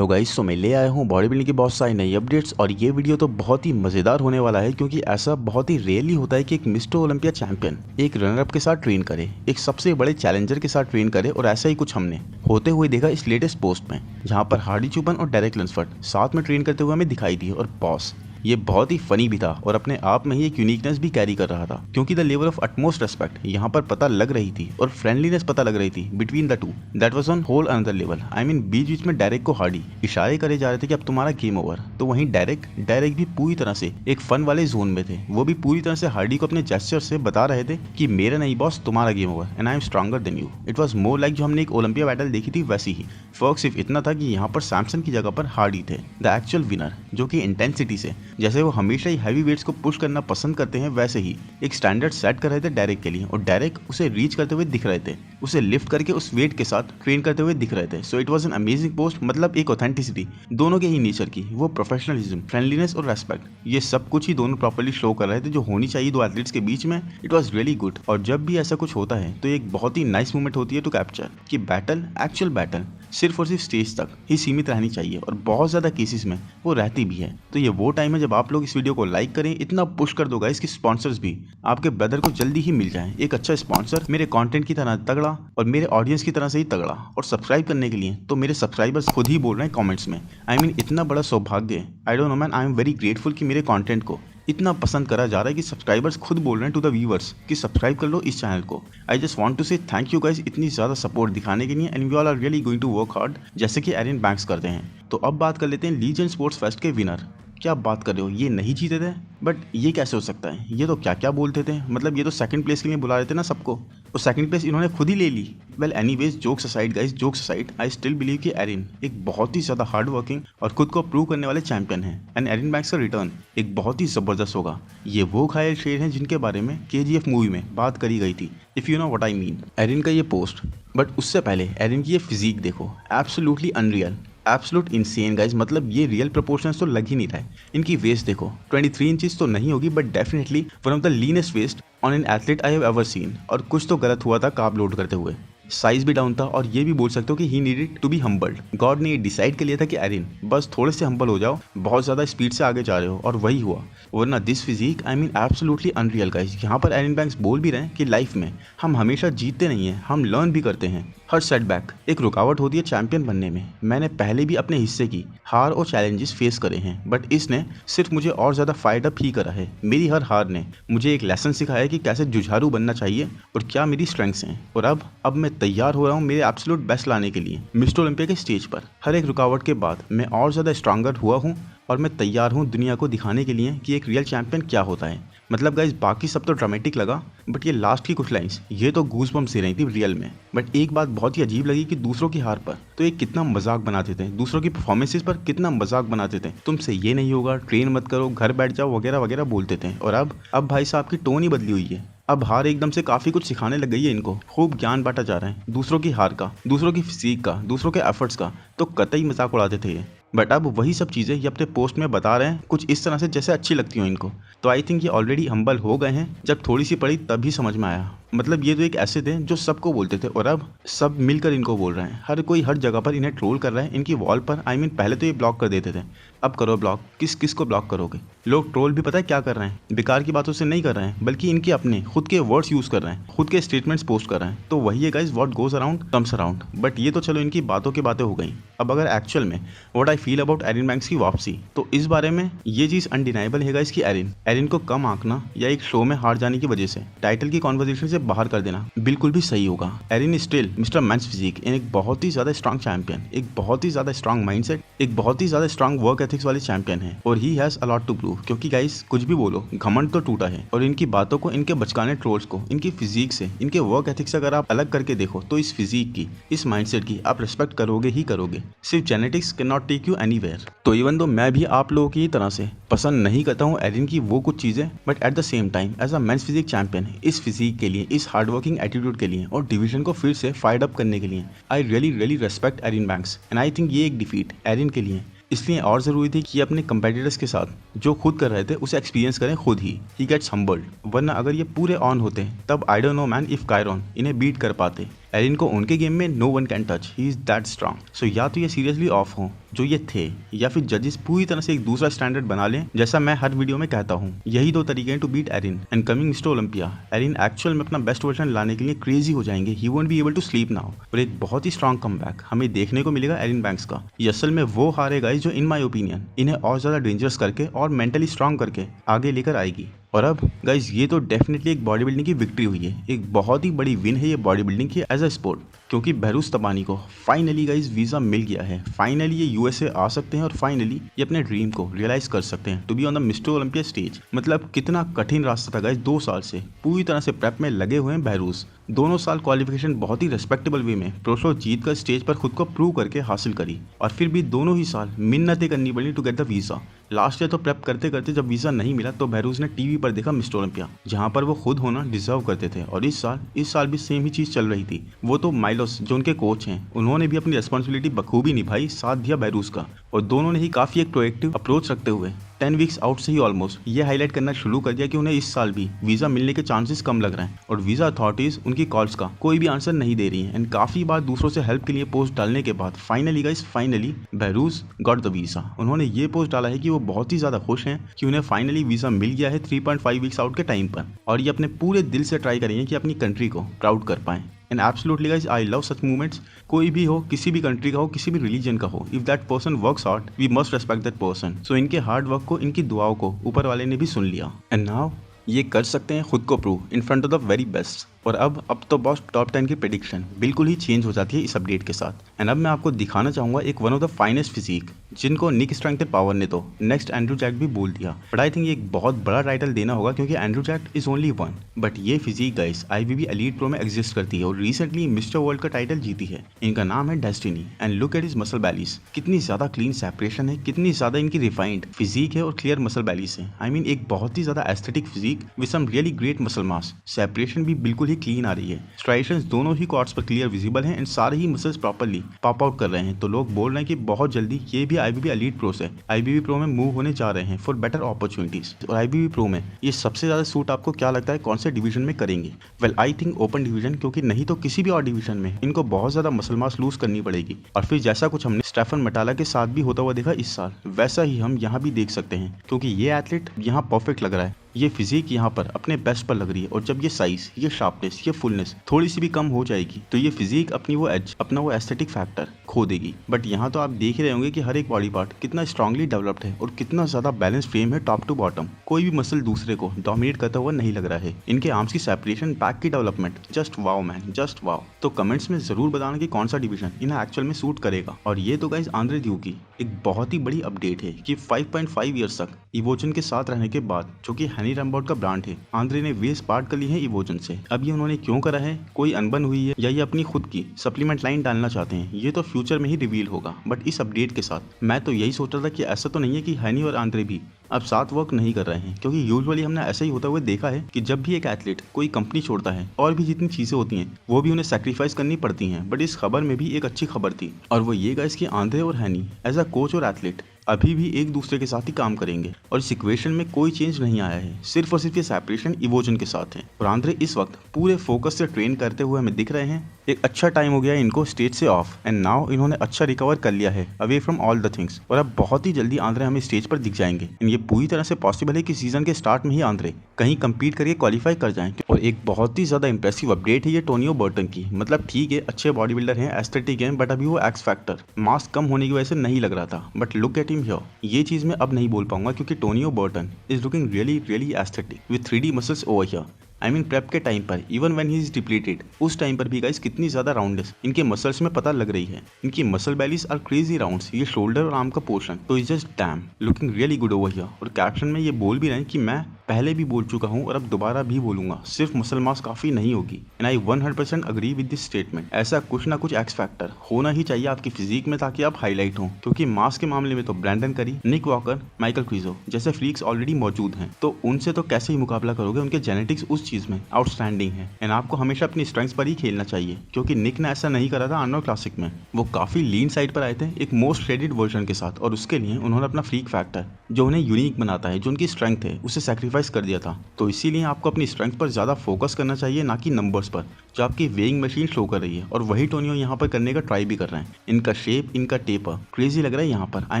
Hello guys, तो मैं ले आया हूँ बॉडी बिल्डिंग की बहुत सारी नई अपडेट्स और ये वीडियो तो बहुत ही मज़ेदार होने वाला है क्योंकि ऐसा बहुत ही रेयरली होता है कि एक मिस्टर ओलंपिया चैंपियन एक रनर अप के साथ ट्रेन करे, एक सबसे बड़े चैलेंजर के साथ ट्रेन करे। और ऐसा ही कुछ हमने होते हुए देखा इस लेटेस्ट पोस्ट में, जहाँ पर हार्डी चुपन और डेरेक लंसफर्ड साथ में ट्रेन करते हुए हमें दिखाई दिए। और बॉस ये बहुत ही फनी भी था और अपने आप में ही एक यूनिकनेस भी कैरी कर रहा था क्योंकि the level of utmost respect यहाँ पर पता लग रही थी और फ्रेंडलीनेस पता लग रही थी between the two. That was on whole another level. I mean बीच बीच में डेरेक को हार्डी इशारे करे जा रहे थे कि अब तुम्हारा गेम ओवर, तो वहीं डेरेक भी पूरी तरह से एक फन वाले जोन में थे। वो भी पूरी तरह से हार्डी को अपने जेस्चर से बता रहे थे कि मेरा नहीं बॉस, तुम्हारा game over and I am stronger than you. It was more like जो हमने एक ओलंपिया बैटल देखी थी वैसी ही। फर्क सिर्फ इतना था कि यहाँ पर सैमसन की जगह पर हार्डी थे द एक्चुअल विनर, जो कि इंटेंसिटी से जैसे वो हमेशा हैवी वेट्स को पुश करना पसंद करते हैं वैसे ही एक स्टैंडर्ड सेट कर रहे थे डेरेक के लिए। और डेरेक उसे रीच करते हुए दिख रहे थे, उसे लिफ्ट करके उस वेट के साथ ट्रेन करते हुए दिख रहे थे। So it was an amazing post. मतलब एक ऑथेंटिसिटी दोनों के ही नेचर की, वो प्रोफेशनलिज्म, फ्रेंडलीनेस और रेस्पेक्ट, ये सब कुछ ही दोनों प्रॉपर्ली शो कर रहे थे जो होनी चाहिए दो एथलीट्स के बीच में। It was really good. और जब भी ऐसा कुछ होता है तो एक बहुत ही नाइस मोमेंट होती है टू कैप्चर कि बैटल, एक्चुअल बैटल सिर्फ और सिर्फ स्टेज तक ही सीमित रहनी चाहिए और बहुत ज्यादा केसेस में वो रहती भी है। तो ये वो टाइम है जब आप लोग इस वीडियो को लाइक करें, इतना पुश कर दो गाइस कि स्पॉन्सर्स भी आपके ब्रदर को जल्दी ही मिल जाए। एक अच्छा स्पॉन्सर मेरे कंटेंट की तरह तगड़ा और मेरे ऑडियंस की तरह से ही तगड़ा। और सब्सक्राइब करने के लिए तो मेरे सब्सक्राइबर्स खुद ही बोल रहे हैं कमेंट्स में। आई मीन इतना बड़ा सौभाग्य, आई don't know man, I am very grateful कि मेरे कंटेंट को इतना पसंद करा जा रहा है कि सब्सक्राइबर्स खुद बोल रहे हैं टू द व्यूअर्स कि सब्सक्राइब कर लो इस चैनल को। I just want to say thank you guys इतनी ज़्यादा सपोर्ट दिखाने के लिए and we all are really going to work hard जैसे कि एरिन बैंक्स करते हैं। तो अब बात कर लेते हैं लीजेंड स्पोर्ट्स फेस्ट के विनर। क्या बात कर रहे हो, ये नहीं जीते थे? बट ये कैसे हो सकता है? ये तो क्या क्या बोलते थे, मतलब ये तो सेकंड प्लेस के लिए बुला रहे थे ना सबको, और सेकंड प्लेस इन्होंने खुद ही ले ली। Well anyways, jokes aside guys, jokes aside, I still believe कि एरिन एक बहुत ही ज़्यादा हार्ड वर्किंग और खुद को प्रूव करने वाले चैंपियन हैं एंड एरिन बैंक्स का रिटर्न एक बहुत ही ज़बरदस्त होगा। ये वो घायल शेर हैं जिनके बारे में KGF मूवी में बात करी गई थी, if you know what I mean. Erin का ये पोस्ट, बट उससे पहले एरिन की ये फिजिक देखो, absolutely unreal, absolute insane guys. मतलब ये रियल प्रोपोर्शंस तो लग ही नहीं रहा है। इनकी वेस्ट देखो, 23 इंचेस तो नहीं होगी but definitely one of the leanest waist on an athlete I have ever seen. और कुछ तो गलत हुआ था कार्ब लोड करते हुए, साइज भी डाउन था और ये भी बोल सकते हो कि he needed to be humbled. God ने ये डिसाइड कर लिया था कि एरिन बस थोड़े से हम्बल हो जाओ, बहुत ज़्यादा स्पीड से आगे जा रहे हो, और वही हुआ। वरना this physique, I mean absolutely unreal guys. यहाँ पर एरिन बैंक्स बोल भी रहे हैं कि लाइफ में हम हमेशा जीतते नहीं हैं, हम लर्न भी करते हैं। हर सेटबैक एक रुकावट होती है चैंपियन बनने में। मैंने पहले भी अपने हिस्से की हार और चैलेंजेस फेस करे हैं, बट इसने सिर्फ मुझे और ज़्यादा फाइट अप ही करा है। मेरी हर हार ने मुझे एक लेसन सिखाया कि कैसे जुझारू बनना चाहिए और क्या मेरी स्ट्रेंथ्स हैं। और अब मैं तैयार हो रहा हूँ मेरे एब्सोल्यूट बेस्ट लाने के लिए मिस्टर ओलंपिया के स्टेज पर। हर एक रुकावट के बाद मैं और ज़्यादा स्ट्रांगर हुआ हूँ और मैं तैयार हूँ दुनिया को दिखाने के लिए कि एक रियल चैंपियन क्या होता है। मतलब गाइज बाकी सब तो ड्रामेटिक लगा, बट ये लास्ट की कुछ लाइंस ये तो गूज बम्स दे रही थी रियल में। बट एक बात बहुत ही अजीब लगी कि दूसरों की हार पर तो ये कितना मजाक बनाते थे, दूसरों की परफॉर्मेंसेस पर कितना मजाक बनाते थे। तुमसे ये नहीं होगा, ट्रेन मत करो, घर बैठ जाओ, वगैरह वगैरह बोलते थे। और अब भाई साहब की टोन ही बदली हुई है। अब हार एकदम से काफ़ी कुछ सिखाने लग गई है इनको। खूब ज्ञान बांटा जा रहा है दूसरों की हार का, दूसरों की फिजिक का, दूसरों के एफर्ट्स का। तो कतई मजाक उड़ाते थे ये, बट अब वही सब चीज़ें ये अपने पोस्ट में बता रहे हैं कुछ इस तरह से जैसे अच्छी लगती हो इनको। तो आई थिंक ये ऑलरेडी हम्बल हो गए हैं। जब थोड़ी सी पढ़ी तभी समझ में आया। मतलब ये तो एक ऐसे थे जो सबको बोलते थे और अब सब मिलकर इनको बोल रहे हैं। हर कोई हर जगह पर इन्हें ट्रोल कर रहा है, इनकी वॉल पर। आई मीन पहले तो ये ब्लॉक कर देते थे, अब करो ब्लॉक। किस को ब्लॉक करोगे? लोग ट्रोल भी पता है क्या कर रहे हैं, बेकार की बातों से नहीं कर रहे हैं, बल्कि इनके अपने खुद के वर्ड्स यूज़ कर रहे हैं, खुद के स्टेटमेंट्स पोस्ट कर रहे हैं। तो वही है guys, what goes around comes around. But ये तो चलो इनकी बातों की बातें हो गई। अब अगर एक्चुअल में what I feel about Erin Banks की वापसी, तो इस बारे में ये चीज़ अनडिनाइबल है गाइज कि एरिन को कम आंकना या एक शो में हार जाने की वजह से टाइटल की कॉन्वर्सेशन से बाहर कर देना बिल्कुल भी सही होगा। Erin still mister men's physique, एक बहुत ही ज्यादा स्ट्रांग चैंपियन, एक बहुत ही ज्यादा स्ट्रांग माइंडसेट, एक बहुत ही ज्यादा स्ट्रांग वर्क एथिक्स वाले चैंपियन है और he has a lot to prove. क्योंकि गाइस कुछ भी बोलो, घमंड तो टूटा है और इनकी बातों को, इनके बचकाने ट्रोल्स को, इनकी फिजिक से, इनके वर्क एथिक्स से अगर आप अलग करके देखो तो इस फिजिक की, इस माइंडसेट की आप रिस्पेक्ट करोगे ही करोगे। सिर्फ genetics can not take you anywhere. तो इवन दो मैं भी आप लोगों की तरह से पसंद नहीं करता हूँ एरिन की वो कुछ चीजें, but at the same time as a men's physique champion इस फिजिक के लिए, इस हार्डवर्किंग एटीट्यूड के लिए और डिवीजन को फिर से फाइट अप करने के लिए I really respect Erin Banks. And I think ये एक डिफीट एरिन के लिए इसलिए और ज़रूरी थी कि अपने कंपेटिटर्स के साथ जो खुद कर रहे थे उसे एक्सपीरियंस करें खुद ही गेट्स हम्बल्ड। वरना अगर ये पूरे ऑन होते तब I don't know man if Kyron इन्हें बीट कर पाते। एरिन को उनके गेम में no one can touch, he is that strong. So या तो ये सीरियसली ऑफ हो जो ये थे, या फिर जजेस पूरी तरह से एक दूसरा स्टैंडर्ड बना लें, जैसा मैं हर वीडियो में कहता हूँ। यही दो तरीके हैं to beat Erin and coming mister Olympia. Erin actual में अपना बेस्ट वर्जन लाने के लिए क्रेजी हो जाएंगे, he won't be able to sleep now. और एक बहुत ही स्ट्रॉन्ग कमबैक हमें देखने को मिलेगा एरिन बैंक्स का। ये असल में वो हारेगा जो इन माई ओपिनियन इन्हें और ज्यादा डेंजरस करके और मेंटली स्ट्रांग करके आगे लेकर आएगी। और अब गाइज ये तो डेफिनेटली एक बॉडी बिल्डिंग की विक्ट्री हुई है, एक बहुत ही बड़ी विन है ये बॉडी बिल्डिंग की एज अ स्पोर्ट, क्योंकि बहरूज तबानी को फाइनली गाइज वीजा मिल गया है। फाइनली ये यूएसए आ सकते हैं और फाइनली ये अपने ड्रीम को रियलाइज कर सकते हैं to be on the mister Olympia stage. मतलब कितना कठिन रास्ता था गाइज, 2 साल से पूरी तरह से प्रेप में लगे हुए हैं बहरूज। दोनों साल क्वालिफिकेशन बहुत ही रेस्पेक्टेबल वे में प्रो शो जीत कर स्टेज पर खुद को प्रूव करके हासिल करी, और फिर भी दोनों ही साल मिन्नतें करनी पड़ी to get the visa. Last year तो प्रेप करते करते जब वीजा नहीं मिला तो बहरूज ने टीवी पर देखा मिस्टर ओलंपिया, जहां पर वो खुद होना डिजर्व करते थे। और इस साल भी सेम ही चीज चल रही थी। वो तो माइलोस जो उनके कोच हैं, उन्होंने भी अपनी रिस्पॉन्सिबिलिटी बखूबी निभाई, साथ दिया बहरूज का, और दोनों ने ही काफी एक प्रोएक्टिव अप्रोच रखते हुए 10 वीक्स आउट से ही ऑलमोस्ट ये हाईलाइट करना शुरू कर दिया कि उन्हें इस साल भी वीजा मिलने के चांसेस कम लग रहे हैं, और वीजा अथॉरिटीज उनकी कॉल्स का कोई भी आंसर नहीं दे रही हैं। एंड काफी बार दूसरों से हेल्प के लिए पोस्ट डालने के बाद finally Behrouz got the visa. उन्होंने ये पोस्ट डाला है कि वो बहुत ही ज्यादा खुश हैं कि उन्हें फाइनली वीजा मिल गया है 3.5 वीक्स आउट के टाइम पर, और ये अपने पूरे दिल से ट्राई करेंगे कि अपनी कंट्री को प्राउड कर पाएं। And absolutely guys I love such movements. कोई भी हो, किसी भी कंट्री का हो, किसी भी रिलीजन का हो, if that person works hard we must respect that person. So इनके हार्ड वर्क को, इनकी दुआओं को ऊपर वाले ने भी सुन लिया, एंड नाउ ये कर सकते हैं खुद को prove in front of the very best. और अब तो बॉस टॉप 10 की प्रेडिक्शन बिल्कुल ही चेंज हो जाती है इस अपडेट के साथ। एंड अब मैं आपको दिखाना चाहूंगा एक one of the finest physique, जिनको निक स्ट्रेंथ पावर ने तो नेक्स्ट एंड्रू जैक भी बोल दिया। बट आई थिंक ये एक बहुत बड़ा टाइटल देना होगा, क्योंकि Andrew Jack is only one, but ये physique guys IWB elite pro में एग्जिस्ट करती है और रिसेंटली मिस्टर वर्ल्ड का टाइटल जीती है। इनका नाम है Destiny, and look at his muscle bellies. कितनी ज्यादा क्लीन सेपरेशन है, कितनी ज्यादा इनकी रिफाइंड फिजिक है और क्लियर मसल बैलीज है। आई मीन एक बहुत ही ज्यादा aesthetic physique with some really great muscle mass. Separation भी बिल्कुल ही क्लीन आ रही है, स्ट्राइशंस दोनों ही क्वाड्स पर क्लियर विजिबल हैं, एंड सारे ही मसल्स प्रॉपर्ली पॉप आउट कर रहे हैं। तो लोग बोल रहे हैं कि बहुत जल्दी ये भी IWB एलीट प्रो से IWB प्रो में मूव होने जा रहे हैं फॉर बेटर अपॉर्चुनिटीज। और IWB प्रो में ये सबसे ज्यादा सूट आपको क्या लगता है कौन से डिवीजन में करेंगे? Well I think open division, क्योंकि नहीं तो किसी भी और डिवीजन में इनको बहुत ज्यादा मसल मास लूज करनी पड़ेगी। और फिर जैसा कुछ हमने स्टेफन मटाला के साथ भी होता हुआ देखा इस साल, वैसा ही हम यहाँ भी देख सकते हैं, क्योंकि ये एथलीट यहाँ परफेक्ट लग रहा है। ये फिजिक यहाँ पर अपने बेस्ट पर लग रही है, और जब ये साइज, ये शार्पनेस, ये फुलनेस थोड़ी सी भी कम हो जाएगी तो ये फिजिक अपनी वो एज, अपना वो एस्थेटिक फैक्टर खो देगी। बट यहाँ तो आप देख ही रहे होंगे कि हर एक बॉडी पार्ट कितना स्ट्रांगली डेवलप्ड है और कितना ज्यादा बैलेंस फ्रेम है टॉप टू बॉटम। कोई भी मसल दूसरे को डोमिनेट करता हुआ नहीं लग रहा है। इनके आर्म्स की सेपरेशन, बैक की development, just wow man, just wow. तो कमेंट्स में जरूर बताना कि कौन सा डिवीजन इन्हें एक्चुअल में सूट करेगा। और ये तो गाइस आंद्रे ड्यू की एक बहुत ही बड़ी अपडेट है कि 5.5 ईयर्स तक इवोजन के साथ रहने के बाद, जो कि हैनी रैम्बोर्ट का ब्रांड है, आंद्रे ने वेस्ट पार्ट कर ली है इवोजन से। अब ये उन्होंने क्यों करा है, कोई अनबन हुई है या ये अपनी खुद की सप्लीमेंट लाइन डालना चाहते हैं, ये तो फ्यूचर में ही रिवील होगा। बट इस अपडेट के साथ मैं तो यही सोच रहा था कि ऐसा तो नहीं है कि हैनी और आंद्रे भी अब साथ वर्क नहीं कर रहे हैं, क्योंकि यूजुअली हमने ऐसा ही होता हुआ देखा है कि जब भी एक एथलीट कोई कंपनी छोड़ता है, और भी जितनी चीजें होती हैं वो भी उन्हें सैक्रिफाइस करनी पड़ती हैं। बट इस खबर में भी एक अच्छी खबर थी, और वो ये गाइस कि आंद्रे और हैनी एज अ कोच और एथलीट अभी भी एक दूसरे के साथ ही काम करेंगे, और इस इक्वेशन में कोई चेंज नहीं आया है। सिर्फ और सिर्फ ये सेपरेशन इवोजन के साथ है। और आंद्रे इस वक्त पूरे फोकस से ट्रेन करते हुए हमें दिख रहे हैं। एक अच्छा टाइम हो गया है इनको स्टेज से ऑफ, एंड नाउ इन्होंने अच्छा रिकवर कर लिया है away from all the things. और अब बहुत ही जल्दी आंद्रे हमें स्टेज पर दिख जाएंगे। ये पूरी तरह से पॉसिबल है कि सीजन के स्टार्ट में ही आंद्रे कहीं कंपीट करके क्वालिफाई कर जाएं। और एक बहुत ही ज्यादा इंप्रेसिव अपडेट है ये टोनियो बर्टन की। मतलब ठीक है, अच्छे बॉडी बिल्डर हैं, एस्थेटिक हैं, बट अभी वो एक्स फैक्टर मास कम होने की वजह से नहीं लग रहा था। But look at him here. ये चीज मैं अब नहीं बोल पाऊंगा, क्योंकि Tonio Burton is looking really aesthetic with 3D muscles over here. I mean prep के टाइम पर, even when he is depleted, उस टाइम पर भी गाइस कितनी ज्यादा राउंडनेस इनके मसल्स में पता लग रही है। इनकी muscle bellies are crazy rounds. ये शोल्डर और आर्म का पोर्शन तो is just damn looking really good over here. और कैप्शन में ये बोल भी रहे हैं कि मैं पहले भी बोल चुका हूँ और अब दोबारा भी बोलूंगा, सिर्फ मसल मास काफी नहीं होगी। And I 100% agree with this statement. ऐसा कुछ ना कुछ एक्स फैक्टर होना ही चाहिए आपकी फिजिक में, ताकि आप हाईलाइट हो। क्योंकि मास के मामले में तो ब्रैंडन करी, निक वॉकर, माइकल क्विजो जैसे फ्रीक्स ऑलरेडी मौजूद हैं, तो उनसे तो कैसे ही मुकाबला करोगे। उनके जेनेटिक्स उस चीज में आउटस्टैंडिंग है। एंड आपको हमेशा अपनी स्ट्रेंथ्स पर ही खेलना चाहिए, क्योंकि निक ने ऐसा नहीं करा था आर्नोल्ड क्लासिक में। वो काफी लीन साइड पर आए थे एक मोस्ट ट्रेडेड वर्जन के साथ, और उसके लिए उन्होंने अपना फ्रीक फैक्टर जो उन्हें यूनिक बनाता है, जो उनकी स्ट्रेंथ है, उसे सैक्रिफाइस सैक्रिफाइस कर दिया था। तो इसीलिए आपको अपनी स्ट्रेंथ पर ज़्यादा फोकस करना चाहिए, ना कि नंबर्स पर जो आपकी वेइंग मशीन शो कर रही है। और वही टोनियो यहाँ पर करने का ट्राई भी कर रहे हैं। इनका शेप, इनका टेपर क्रेजी लग रहा है यहाँ पर। I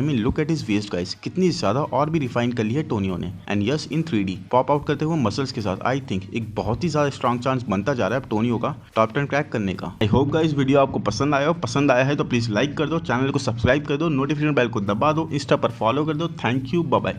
mean look at his waist guys, कितनी ज़्यादा और भी रिफाइन कर ली है टोनियो ने। And yes, in 3D pop out करते हुए मसल्स के साथ आई थिंक एक बहुत ही ज़्यादा स्ट्रॉन्ग चांस बनता जा रहा है अब टोनियो का टॉप 10 क्रैक करने का। आई होप गाइस वीडियो आपको पसंद आया हो। पसंद आया है तो प्लीज़ लाइक कर दो, चैनल को सब्सक्राइब कर दो, नोटिफिकेशन बेल को दबा दो, इंस्टा पर फॉलो कर दो। Thank you, bye bye.